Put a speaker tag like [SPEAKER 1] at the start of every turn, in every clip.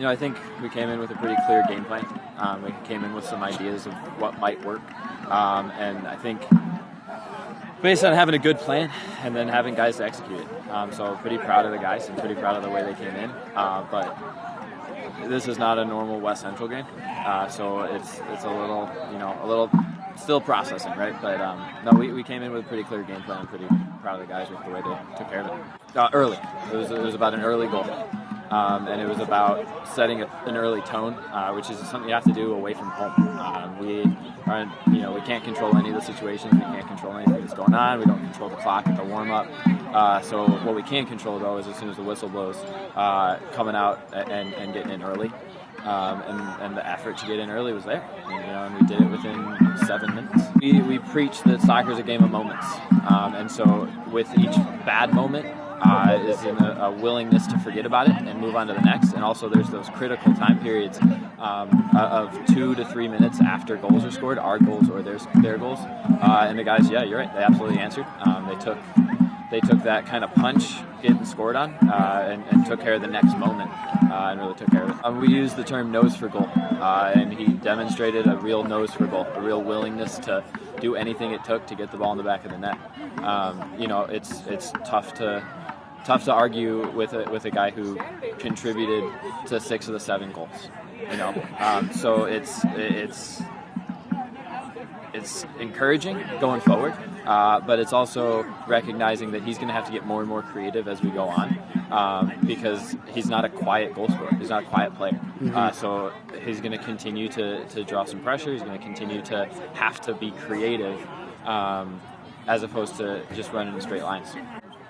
[SPEAKER 1] I think we came in with a pretty clear game plan. We came in with some ideas of what might work, and I think based on having a good plan and then having guys to execute it. So pretty proud of the guys and pretty proud of the way they came in. But this is not a normal West Central game, so it's a little still processing, right? But no, we came in with a pretty clear game plan. I'm pretty proud of the guys with the way they took care of it. Early, it was about an early goal. And it was about setting an early tone, which is something you have to do away from home. We can't control any of the situations. We can't control anything that's going on. We don't control the clock at the warm-up. So what we can control, though, is as soon as the whistle blows, coming out and getting in early. And the effort to get in early was there. And we did it within 7 minutes. We preach that soccer is a game of moments. And so with each bad moment, is in a willingness to forget about it and move on to the next. And also there's those critical time periods of 2 to 3 minutes after goals are scored, our goals or their goals. And the guys, yeah, you're right, they absolutely answered. They took that kind of punch getting scored on and took care of the next moment and really took care of it. We used the term nose for goal, and he demonstrated a real nose for goal, a real willingness to do anything it took to get the ball in the back of the net. It's tough to argue with a guy who contributed to 6 of the 7 goals. So it's encouraging going forward, but it's also recognizing that he's going to have to get more and more creative as we go on, because he's not a quiet goal scorer. He's not a quiet player. So he's going to continue to draw some pressure. He's going to continue to have to be creative as opposed to just running in straight lines.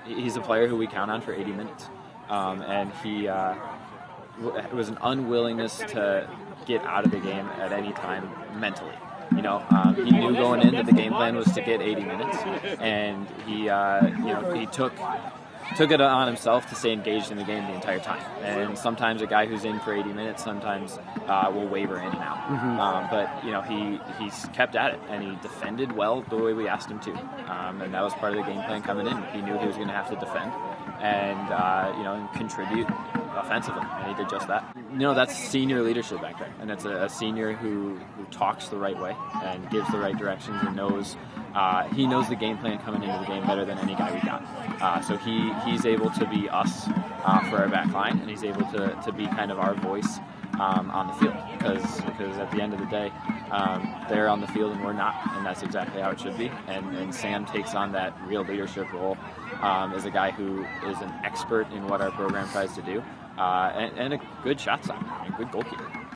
[SPEAKER 1] He's a player who we count on for 80 minutes, and it was an unwillingness to get out of the game at any time mentally. He knew going in that the game plan was to get 80 minutes, and he took it on himself to stay engaged in the game the entire time. And sometimes a guy who's in for 80 minutes sometimes will waver in and out. But he's kept at it, and he defended well the way we asked him to. And that was part of the game plan coming in. He knew he was going to have to defend and contribute offensively, and he did just that. That's senior leadership back there, and it's a senior who talks the right way and gives the right directions and knows he knows the game plan coming into the game better than any guy we got. So he's able to be us for our back line, and he's able to be kind of our voice on the field, because at the end of the day, they're on the field and we're not, and that's exactly how it should be. And Sam takes on that real leadership role as a guy who is an expert in what our program tries to do, and a good shot stopper, a good goalkeeper.